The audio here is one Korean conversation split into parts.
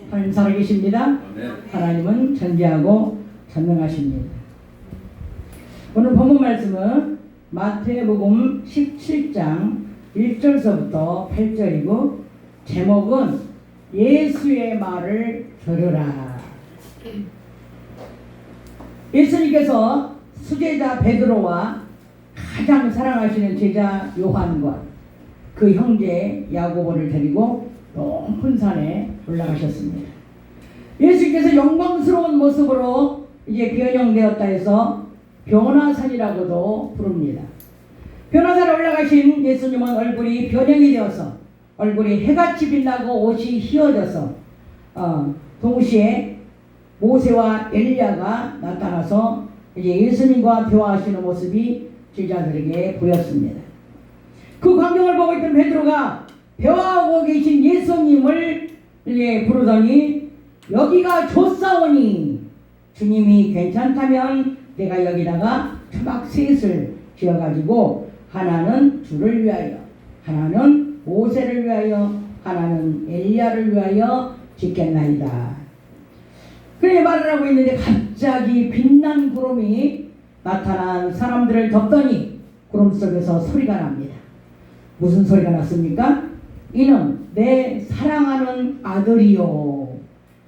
하나님 살아계십니다. 하나님은 전지하고 전능하십니다. 오늘 본문 말씀은 마태복음 17장 1절서부터 8절이고 제목은 예수의 말을 들으라. 예수님께서 수제자 베드로와 가장 사랑하시는 제자 요한과 그 형제 야고보를 데리고 높은 산에 올라가셨습니다. 예수님께서 영광스러운 모습으로 이제 변형되었다 해서 변화산이라고도 부릅니다. 변화산에 올라가신 예수님은 얼굴이 변형이 되어서 얼굴이 해같이 빛나고 옷이 휘어져서 동시에 모세와 엘리야가 나타나서 이제 예수님과 대화하시는 모습이 제자들에게 보였습니다. 그 광경을 보고 있던 베드로가 대화하고 계신 예수님을 부르더니 여기가 좋사오니 주님이 괜찮다면 내가 여기다가 초막 셋을 지어가지고 하나는 주를 위하여, 하나는 모세를 위하여, 하나는 엘리야를 위하여 짓겠나이다. 그렇게 말을 하고 있는데 갑자기 빛난 구름이 나타난 사람들을 덮더니 구름 속에서 소리가 납니다. 무슨 소리가 났습니까? 이는 내 사랑하는 아들이요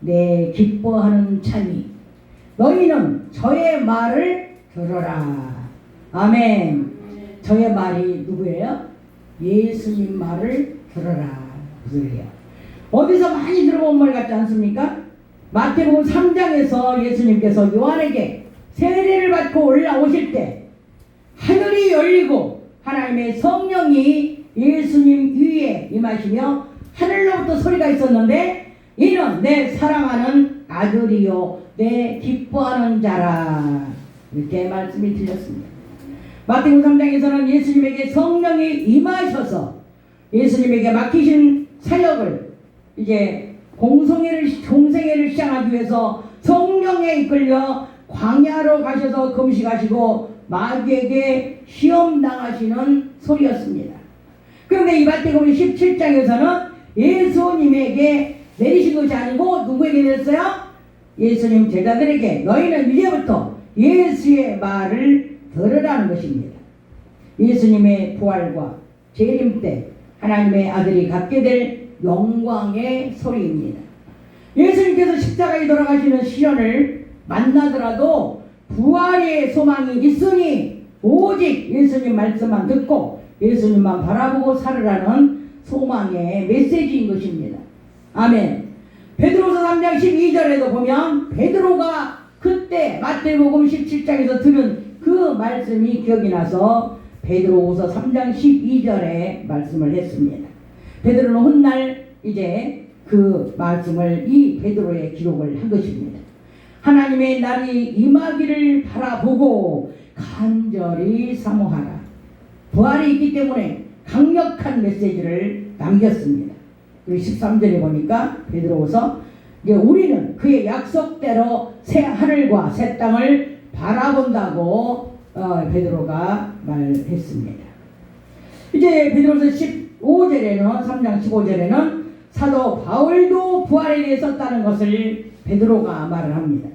내 기뻐하는 자니 너희는 저의 말을 들어라. 아멘. 저의 말이 누구예요? 예수님 말을 들어라. 그 소리예요. 어디서 많이 들어본 말 같지 않습니까? 마태복음 3장에서 예수님께서 요한에게 세례를 받고 올라오실 때 하늘이 열리고 하나님의 성령이 예수님 위에 임하시며 하늘로부터 소리가 있었는데 이는 내 사랑하는 아들이요 내 기뻐하는 자라. 이렇게 말씀이 들렸습니다. 마태복음 3장에서는 예수님에게 성령이 임하셔서 예수님에게 맡기신 사역을 이제 공생애를 시작하기 위해서 성령에 이끌려 광야로 가셔서 금식하시고 마귀에게 시험당하시는 소리였습니다. 그런데 이 마태복음 17장에서는 예수님에게 내리신 것이 아니고 누구에게 내렸어요? 예수님 제자들에게 너희는 이제부터 예수의 말을 들으라는 것입니다. 예수님의 부활과 재림 때 하나님의 아들이 갖게 될 영광의 소리입니다. 예수님께서 십자가에 돌아가시는 시련을 만나더라도 부활의 소망이 있으니 오직 예수님 말씀만 듣고 예수님만 바라보고 살으라는 소망의 메시지인 것입니다. 아멘. 베드로서 3장 12절에도 보면 베드로가 그때 마태복음 17장에서 들은 그 말씀이 기억이 나서 베드로후서 3장 12절에 말씀을 했습니다. 베드로는 훗날 이제 그 말씀을 이 베드로에 기록을 한 것입니다. 하나님의 날이 임하기를 바라보고 간절히 사모하라. 부활이 있기 때문에 강력한 메시지를 남겼습니다. 그리고 13절에 보니까 베드로후서 이제 우리는 그의 약속대로 새 하늘과 새 땅을 바라본다고 베드로가 말했습니다. 이제 베드로서 15절에는 3장 15절에는 사도 바울도 부활에 대해서 썼다는 것을 베드로가 말을 합니다.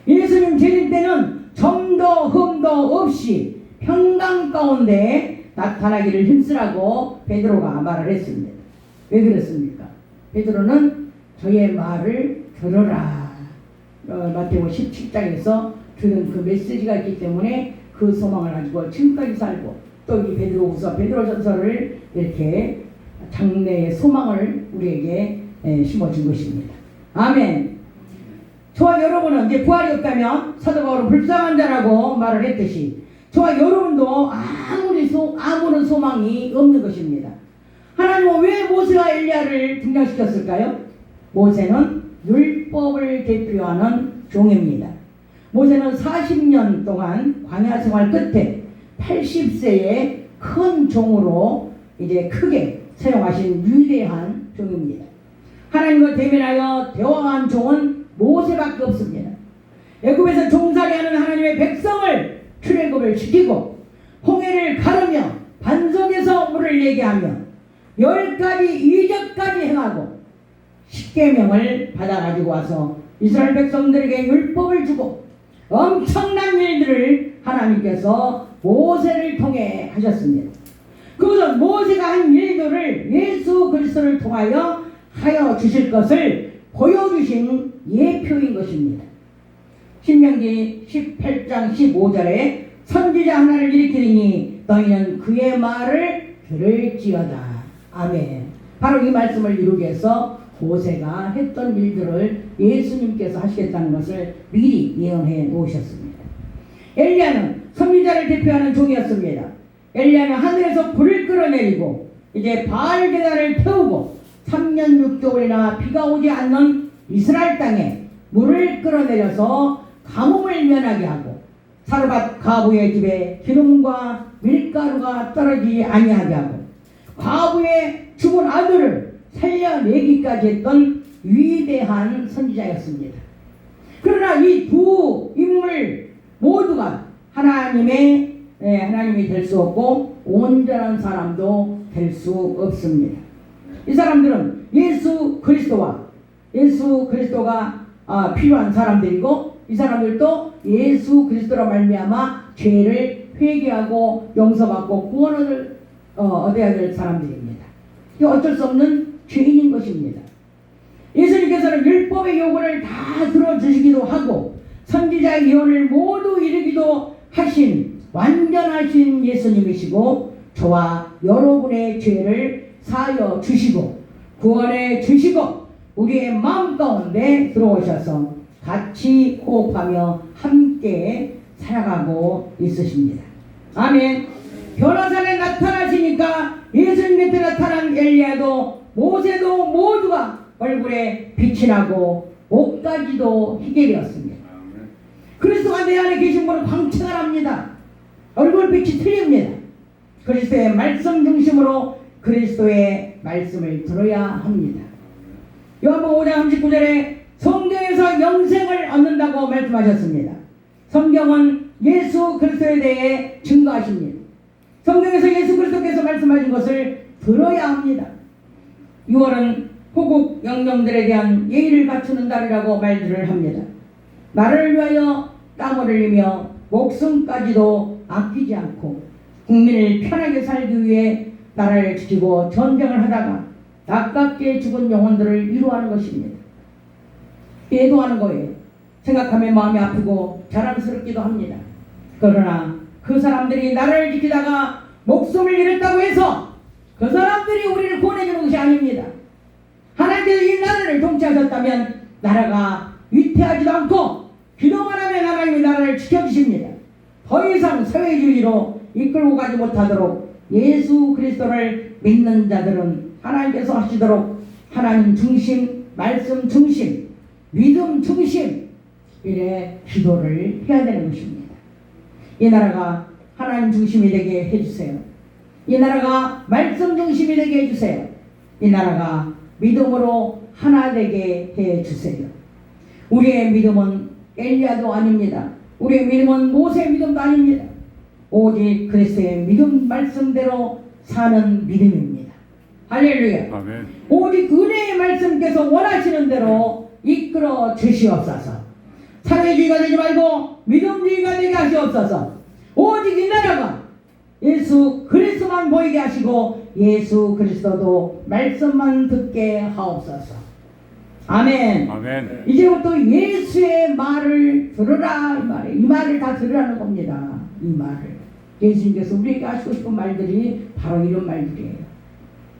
예수님 재림 때는 점도 흠도 없이 평강 가운데 나타나기를 힘쓰라고 베드로가 말을 했습니다. 왜 그랬습니까? 베드로는 저의 말을 들어라. 마태복음 17장에서 들은 그 메시지가 있기 때문에 그 소망을 가지고 지금까지 살고 또 이 베드로후서 베드로전서를 이렇게 장래의 소망을 우리에게 심어준 것입니다. 아멘. 저와 여러분은 이제 부활이 없다면 사도 바울은 불쌍한 자라고 말을 했듯이 저와 여러분도 아무런 소망이 없는 것입니다. 하나님은 왜 모세와 엘리야를 등장시켰을까요? 모세는 율법을 대표하는 종입니다. 모세는 40년 동안 광야 생활 끝에 80세의 큰 종으로 이제 크게 사용하신 위대한 종입니다. 하나님과 대면하여 대화한 종은 모세밖에 없습니다. 애굽에서 종살이 하는 하나님의 백성을 출애굽을 시키고 홍해를 가르며 반석에서 물을 내게 하며 10가지 이적까지 행하고 십계명을 받아가지고 와서 이스라엘 백성들에게 율법을 주고 엄청난 일들을 하나님께서 모세를 통해 하셨습니다. 그것은 모세가 한 일들을 예수 그리스도를 통하여 하여 주실 것을 보여주신 예표인 것입니다. 신명기 18장 15절에 선지자 하나를 일으키니 너희는 그의 말을 들을지어다. 아멘. 바로 이 말씀을 이루기 위해서 모세가 했던 일들을 예수님께서 하시겠다는 것을 미리 예언해 놓으셨습니다. 엘리야는 선지자를 대표하는 종이었습니다. 엘리야는 하늘에서 불을 끌어내리고 이제 바알 계단을 태우고 3년 6개월이나 비가 오지 않는 이스라엘 땅에 물을 끌어내려서 가뭄을 면하게 하고 사르밧 과부의 집에 기름과 밀가루가 떨어지지 아니하게 하고 과부의 죽은 아들을 살려내기까지 했던 위대한 선지자였습니다. 그러나 이 두 인물 모두가 하나님이 될 수 없고 온전한 사람도 될 수 없습니다. 이 사람들은 예수 그리스도가 필요한 사람들이고 이 사람들도 예수 그리스도로 말미암아 죄를 회개하고 용서받고 구원을 얻어야 될 사람들입니다. 이 어쩔 수 없는 죄인인 것입니다. 예수님께서는 율법의 요구를 다 들어주시기도 하고 선지자의 예언을 모두 이루기도 하신 완전하신 예수님이시고 저와 여러분의 죄를 사하여 주시고 구원해 주시고 우리의 마음 가운데 들어오셔서 같이 호흡하며 함께 살아가고 있으십니다. 아멘. 변화산에 나타나시니까 예수님 곁에 나타난 엘리야도 모세도 모두가 얼굴에 빛이 나고 목까지도 희게 되었습니다. 그리스도가 내 안에 계신 분은 광채가 납니다. 얼굴빛이 틀립니다. 그리스도의 말씀 중심으로 그리스도의 말씀을 들어야 합니다. 요한복음 5장 39절에 성경에서 영생을 얻는다고 말씀하셨습니다. 성경은 예수 그리스도에 대해 증거하십니다. 성경에서 예수 그리스도께서 말씀하신 것을 들어야 합니다. 6월은 호국 영령들에 대한 예의를 갖추는 달이라고 말들을 합니다. 나라를 위하여 땀을 흘리며 목숨까지도 아끼지 않고 국민을 편하게 살기 위해 나라를 지키고 전쟁을 하다가 아깝게 죽은 영혼들을 위로하는 것입니다. 애도하는 거예요. 생각하면 마음이 아프고 자랑스럽기도 합니다. 그러나 그 사람들이 나라를 지키다가 목숨을 잃었다고 해서 그 사람들이 우리를 보내주는 것이 아닙니다. 하나님께서 이 나라를 통치하셨다면 나라가 위태하지도 않고 기도만 하면 하나님이 나라를 지켜주십니다. 더 이상 사회주의로 이끌고 가지 못하도록 예수 그리스도를 믿는 자들은 하나님께서 하시도록 하나님 중심, 말씀 중심, 믿음 중심 이래 기도를 해야 되는 것입니다. 이 나라가 하나님 중심이 되게 해주세요. 이 나라가 말씀 중심이 되게 해주세요. 이 나라가 믿음으로 하나 되게 해주세요. 우리의 믿음은 엘리야도 아닙니다. 우리의 믿음은 모세의 믿음도 아닙니다. 오직 그리스도의 믿음 말씀대로 사는 믿음입니다. 할렐루야. 아멘. 오직 은혜의 말씀께서 원하시는 대로 이끌어 주시옵소서. 사회주의가 되지 말고 믿음주의가 되게 하시옵소서. 오직 이 나라가 예수 그리스도만 보이게 하시고 예수 그리스도도 말씀만 듣게 하옵소서. 아멘. 아멘. 이제부터 예수의 말을 들으라 이 말이에요. 이 말을 다 들으라는 겁니다. 이 말을 예수님께서 우리에게 하시고 싶은 말들이 바로 이런 말들이에요.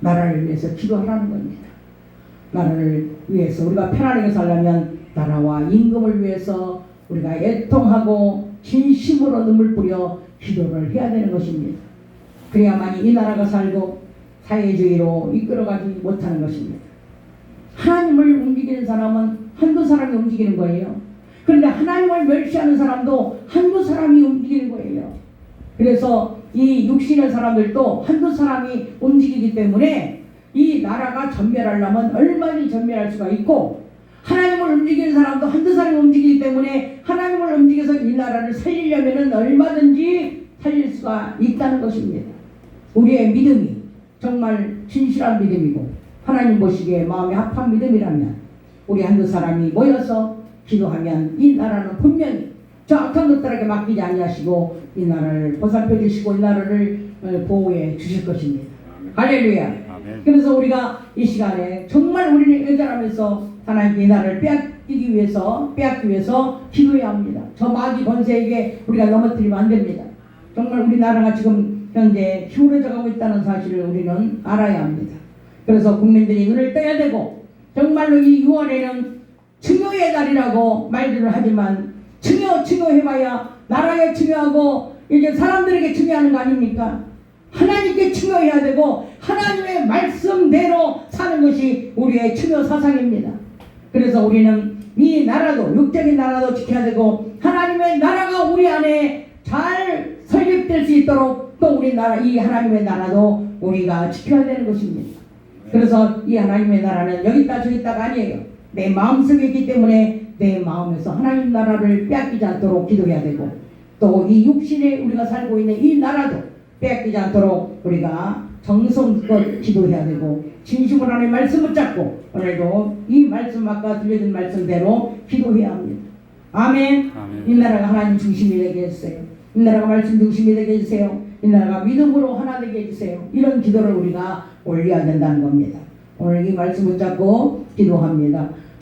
나라를 위해서 기도하라는 겁니다. 나라를 위해서 우리가 편안하게 살려면 나라와 임금을 위해서 우리가 애통하고 진심으로 눈물 뿌려 기도를 해야 되는 것입니다. 그래야만이 이 나라가 살고 사회주의로 이끌어가지 못하는 것입니다. 하나님을 움직이는 사람은 한두 사람이 움직이는 거예요. 그런데 하나님을 멸시하는 사람도 한두 사람이 움직이는 거예요. 그래서 이 육신의 사람들도 한두 사람이 움직이기 때문에 이 나라가 전멸하려면 얼마든지 전멸할 수가 있고 하나님을 움직이는 사람도 한두 사람이 움직이기 때문에 하나님을 움직여서 이 나라를 살리려면 얼마든지 살릴 수가 있다는 것입니다. 우리의 믿음이 정말 진실한 믿음이고 하나님 보시기에 마음이 합한 믿음이라면 우리 한두 사람이 모여서 기도하면 이 나라는 분명히 저 악한 것들에게 맡기지 아니하시고 이 나라를 보살펴 주시고 이 나라를 보호해 주실 것입니다. 할렐루야. 그래서 우리가 이 시간에 정말 우리는 애절하면서 하나님께 이 나라를 빼앗기 위해서 기도해야 합니다. 저 마귀 권세에게 우리가 넘어뜨리면 안 됩니다. 정말 우리나라가 지금 현재 기울어져 가고 있다는 사실을 우리는 알아야 합니다. 그래서 국민들이 눈을 떠야 되고 정말로 이 6월에는 증오의 달이라고 말들을 하지만 증오해봐야 나라에 증오하고 이제 사람들에게 증오하는 거 아닙니까? 하나님께 증오해야 되고 하나님의 말씀대로 사는 것이 우리의 증오 사상입니다. 그래서 우리는 이 나라도 육적인 나라도 지켜야 되고 하나님의 나라가 우리 안에 잘 설립될 수 있도록 또 우리 나라 이 하나님의 나라도 우리가 지켜야 되는 것입니다. 그래서 이 하나님의 나라는 여기 있다 저기 있다가 아니에요. 내 마음속에 있기 때문에 내 마음에서 하나님 나라를 빼앗기지 않도록 기도해야 되고 또 이 육신에 우리가 살고 있는 이 나라도 빼앗기지 않도록 우리가 정성껏 기도해야 되고 진심으로 하나님의 말씀 붙잡고 오늘도 이 말씀 아까 들려준 말씀대로 기도해야 합니다. 아멘. 이 나라가 하나님 중심이 되게 해주세요. 이 나라가 말씀 중심이 되게 해주세요. 이 나라가 믿음으로 하나 되게 해주세요. 이런 기도를 우리가 올려야 된다는 겁니다. 오늘 이 말씀 붙잡고 기도합니다.